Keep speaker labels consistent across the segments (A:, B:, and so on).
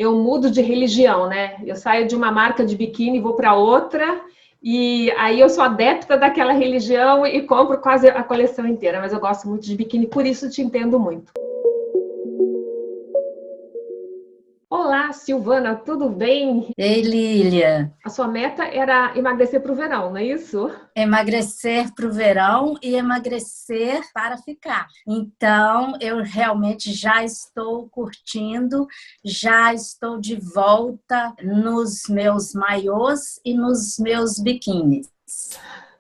A: eu mudo de religião, né? Eu saio de uma marca de biquíni e vou para outra, e aí eu sou adepta daquela religião e compro quase a coleção inteira, mas eu gosto muito de biquíni, por isso te entendo muito. Olá, Silvana, tudo bem?
B: Ei, Lília,
A: A sua meta era emagrecer para o verão, não é isso?
B: emagrecer para o verão e emagrecer para ficar. Então, eu realmente já estou curtindo, já estou de volta nos meus maiôs e nos meus biquínis.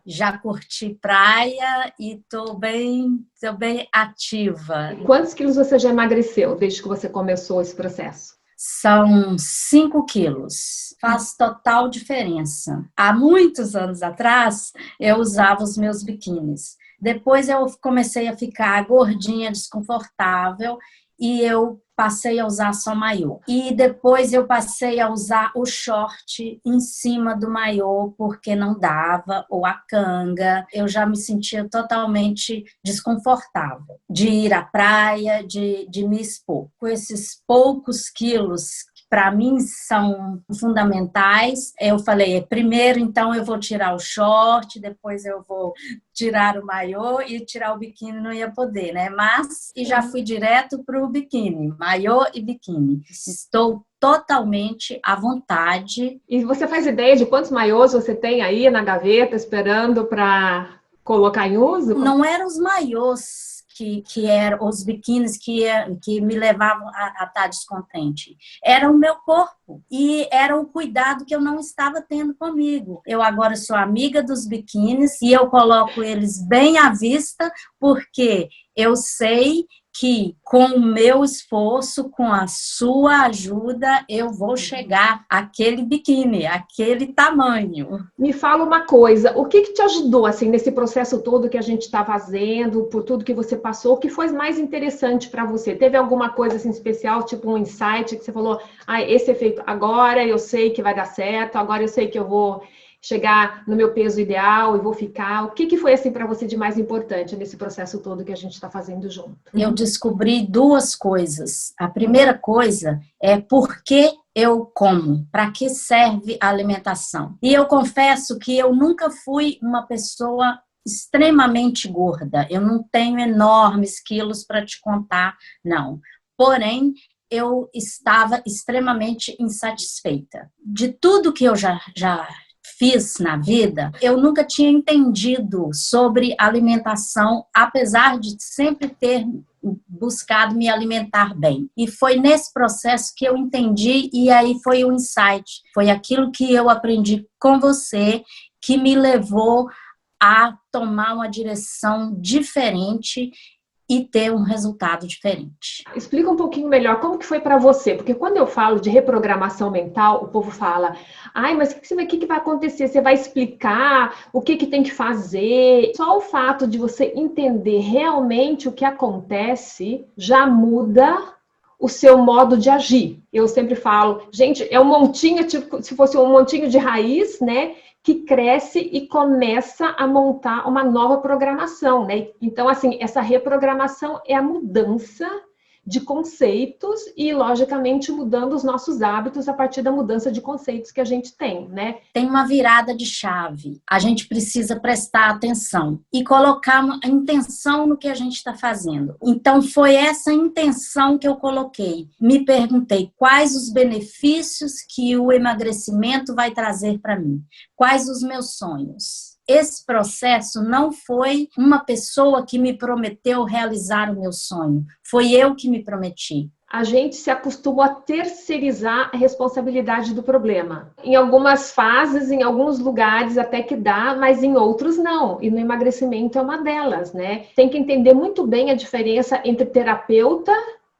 B: Já curti praia e tô bem ativa.
A: Quantos quilos você já emagreceu desde que você começou esse processo?
B: São 5 quilos. Faz total diferença. Há muitos anos atrás, eu usava os meus biquínis. Depois eu comecei a ficar gordinha, desconfortável, e eu passei a usar só maiô. E depois eu passei a usar o short em cima do maiô, porque não dava, ou a canga. Eu já me sentia totalmente desconfortável de ir à praia, de me expor. Com esses poucos quilos para mim são fundamentais. Eu falei, primeiro então eu vou tirar o short, depois eu vou tirar o maiô e tirar o biquíni não ia poder, né? Mas e já fui direto para o biquíni, maiô e biquíni. Estou totalmente à vontade.
A: E você faz ideia de quantos maiôs você tem aí na gaveta esperando para colocar em uso?
B: Não eram os maiôs que eram os biquínis que me levavam a estar descontente. Era o meu corpo e era o cuidado que eu não estava tendo comigo. Eu agora sou amiga dos biquínis e eu coloco eles bem à vista porque eu sei que com o meu esforço, com a sua ajuda, eu vou chegar àquele biquíni, àquele tamanho.
A: Me fala uma coisa, o que te ajudou assim nesse processo todo que a gente está fazendo, por tudo que você passou, o que foi mais interessante para você? Teve alguma coisa assim especial, tipo um insight que você falou, esse efeito agora eu sei que vai dar certo, agora eu sei que eu vou chegar no meu peso ideal e vou ficar. O que foi assim para você de mais importante nesse processo todo que a gente está fazendo junto?
B: Eu descobri duas coisas. A primeira coisa é por que eu como, para que serve a alimentação. E eu confesso que eu nunca fui uma pessoa extremamente gorda. Eu não tenho enormes quilos para te contar, não. Porém, eu estava extremamente insatisfeita. De tudo que eu já fiz na vida, eu nunca tinha entendido sobre alimentação, apesar de sempre ter buscado me alimentar bem. E foi nesse processo que eu entendi, e aí foi o insight. Foi aquilo que eu aprendi com você que me levou a tomar uma direção diferente e ter um resultado diferente.
A: Explica um pouquinho melhor como que foi para você, porque quando eu falo de reprogramação mental, o povo fala, mas o que vai acontecer? Você vai explicar o que tem que fazer? Só o fato de você entender realmente o que acontece já muda o seu modo de agir. Eu sempre falo, gente, é um montinho, tipo, se fosse um montinho de raiz, né? Que cresce e começa a montar uma nova programação, né? Então, assim, essa reprogramação é a mudança de conceitos e, logicamente, mudando os nossos hábitos a partir da mudança de conceitos que a gente tem, né?
B: Tem uma virada de chave. A gente precisa prestar atenção e colocar uma intenção no que a gente está fazendo. Então, foi essa intenção que eu coloquei. Me perguntei quais os benefícios que o emagrecimento vai trazer para mim. Quais os meus sonhos. Esse processo não foi uma pessoa que me prometeu realizar o meu sonho. Foi eu que me prometi.
A: A gente se acostumou a terceirizar a responsabilidade do problema. Em algumas fases, em alguns lugares até que dá, mas em outros não. E no emagrecimento é uma delas, né? Tem que entender muito bem a diferença entre terapeuta,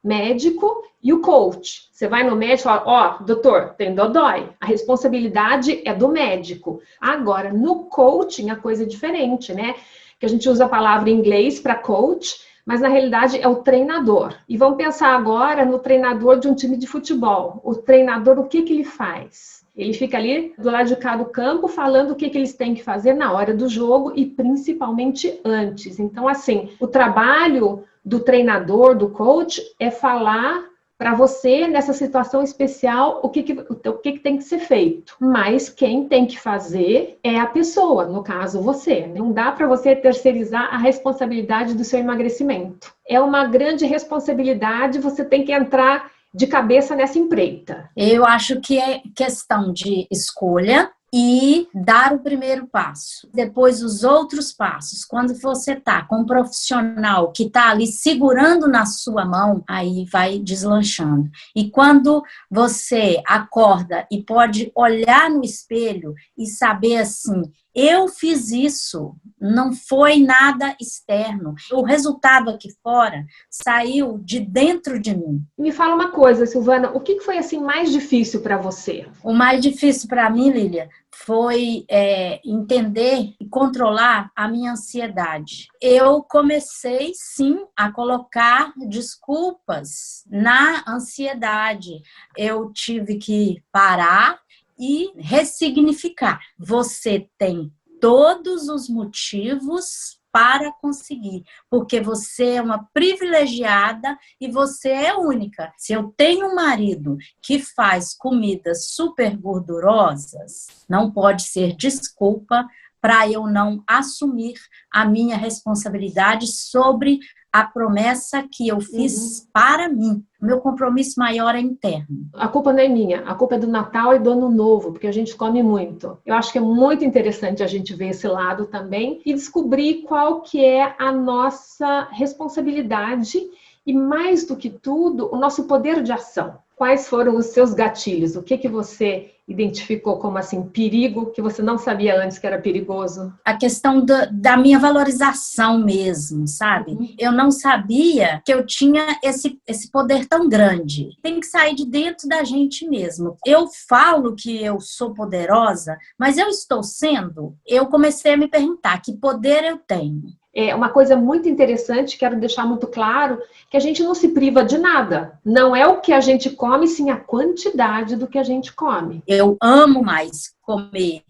A: médico e o coach. Você vai no médico e fala, doutor, tem dodói. A responsabilidade é do médico. Agora, no coaching, a coisa é diferente, né? Que a gente usa a palavra em inglês para coach, mas na realidade é o treinador. E vamos pensar agora no treinador de um time de futebol. O treinador, o que ele faz? Ele fica ali do lado de cá do campo falando o que eles têm que fazer na hora do jogo e principalmente antes. Então, assim, o trabalho do treinador, do coach, é falar Para você, nessa situação especial, o que tem que ser feito. Mas quem tem que fazer é a pessoa, no caso você. Não dá para você terceirizar a responsabilidade do seu emagrecimento. É uma grande responsabilidade, você tem que entrar de cabeça nessa empreita.
B: Eu acho que é questão de escolha e dar o primeiro passo. Depois, os outros passos. Quando você está com um profissional que está ali segurando na sua mão, aí vai deslanchando. E quando você acorda e pode olhar no espelho e saber assim, eu fiz isso, não foi nada externo. O resultado aqui fora saiu de dentro de mim.
A: Me fala uma coisa, Silvana, o que foi assim mais difícil para você?
B: O mais difícil para mim, Lília, foi entender e controlar a minha ansiedade. Eu comecei, sim, a colocar desculpas na ansiedade. Eu tive que parar e ressignificar. Você tem todos os motivos para conseguir, porque você é uma privilegiada e você é única. Se eu tenho um marido que faz comidas super gordurosas, não pode ser desculpa para eu não assumir a minha responsabilidade sobre a promessa que eu fiz para mim. Meu compromisso maior é interno.
A: A culpa não é minha, a culpa é do Natal e do Ano Novo, porque a gente come muito. Eu acho que é muito interessante a gente ver esse lado também e descobrir qual que é a nossa responsabilidade e, mais do que tudo, o nosso poder de ação. Quais foram os seus gatilhos? O que você identificou como assim perigo que você não sabia antes que era perigoso?
B: A questão da minha valorização mesmo, sabe? Eu não sabia que eu tinha esse poder tão grande. Tem que sair de dentro da gente mesmo. Eu falo que eu sou poderosa, mas eu estou sendo? Eu comecei a me perguntar que poder eu tenho.
A: É uma coisa muito interessante, quero deixar muito claro, que a gente não se priva de nada. Não é o que a gente come, sim a quantidade do que a gente come.
B: Eu amo mais comer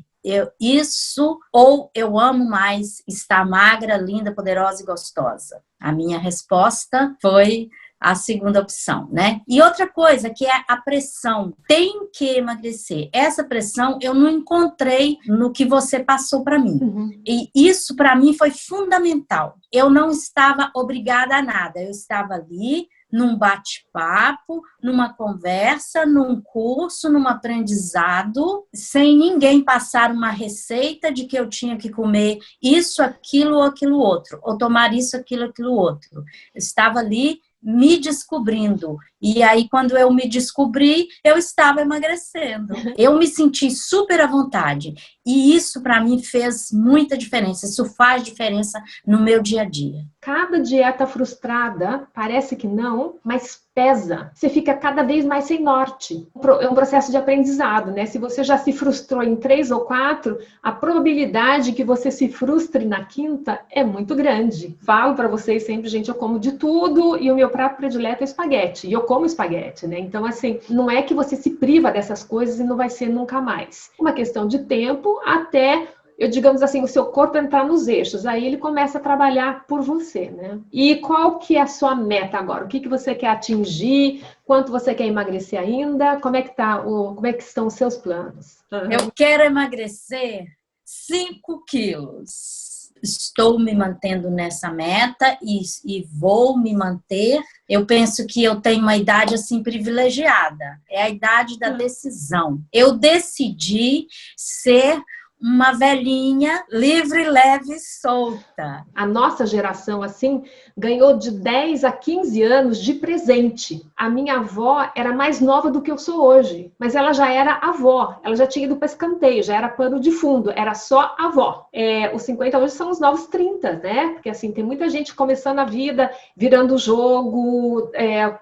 B: isso ou eu amo mais estar magra, linda, poderosa e gostosa? A minha resposta foi a segunda opção, né? E outra coisa que é a pressão. Tem que emagrecer. Essa pressão eu não encontrei no que você passou para mim. E isso para mim foi fundamental. Eu não estava obrigada a nada. Eu estava ali num bate-papo, numa conversa, num curso, num aprendizado, sem ninguém passar uma receita de que eu tinha que comer isso, aquilo ou aquilo outro, ou tomar isso, aquilo outro. Eu estava ali me descobrindo. E aí, quando eu me descobri, eu estava emagrecendo. Eu me senti super à vontade. E isso, para mim, fez muita diferença. Isso faz diferença no meu dia a dia.
A: Cada dieta frustrada, parece que não, mas pesa. Você fica cada vez mais sem norte. É um processo de aprendizado, né? Se você já se frustrou em 3 ou 4, a probabilidade que você se frustre na 5ª é muito grande. Falo para vocês sempre, gente, eu como de tudo e o meu prato predileto é espaguete. E eu como espaguete, né? Então, assim, não é que você se priva dessas coisas e não vai ser nunca mais. É uma questão de tempo até, digamos assim, o seu corpo entrar nos eixos. Aí ele começa a trabalhar por você, né? E qual que é a sua meta agora? O que você quer atingir? Quanto você quer emagrecer ainda? Como é que estão os seus planos?
B: Eu quero emagrecer 5 quilos. Estou me mantendo nessa meta e vou me manter. Eu penso que eu tenho uma idade assim privilegiada. É a idade da decisão. Eu decidi ser uma velhinha livre, leve e solta.
A: A nossa geração, assim, ganhou de 10 a 15 anos de presente. A minha avó era mais nova do que eu sou hoje, mas ela já era avó, ela já tinha ido para escanteio, já era pano de fundo, era só avó. Os 50 hoje são os novos 30, né? Porque, assim, tem muita gente começando a vida, virando o jogo,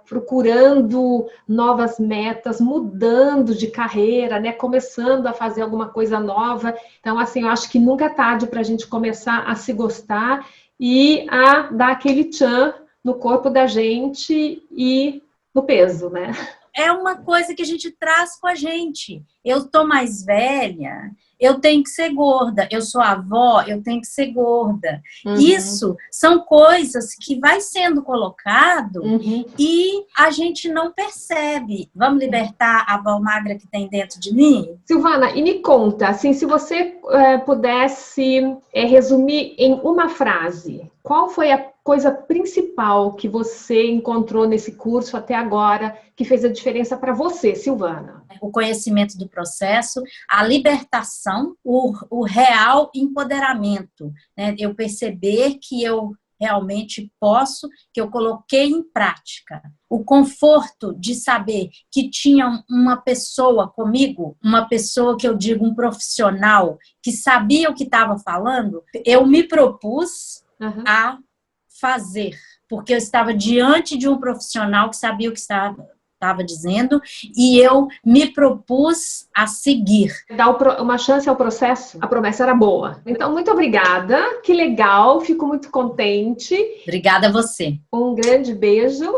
A: procurando novas metas, mudando de carreira, né? Começando a fazer alguma coisa nova. Então, assim, eu acho que nunca é tarde para a gente começar a se gostar e a dar aquele tchan no corpo da gente e no peso, né?
B: É uma coisa que a gente traz com a gente. Eu tô mais velha eu tenho que ser gorda. Eu sou avó, eu tenho que ser gorda.
A: Uhum.
B: Isso são coisas que vai sendo colocado
A: Uhum.
B: e a gente não percebe. Vamos libertar a avó magra que tem dentro de mim?
A: Silvana, e me conta, assim, se você pudesse resumir em uma frase, qual foi a coisa principal que você encontrou nesse curso até agora que fez a diferença para você, Silvana?
B: O conhecimento do processo, a libertação, o real empoderamento, né? Eu perceber que eu realmente posso, que eu coloquei em prática. O conforto de saber que tinha uma pessoa comigo, uma pessoa que eu digo um profissional, que sabia o que estava falando, eu me propus a fazer, porque eu estava diante de um profissional que sabia o que estava dizendo, e eu me propus a seguir.
A: Dar uma chance ao processo, a promessa era boa. Então, muito obrigada, que legal, fico muito contente.
B: Obrigada a você.
A: Um grande beijo.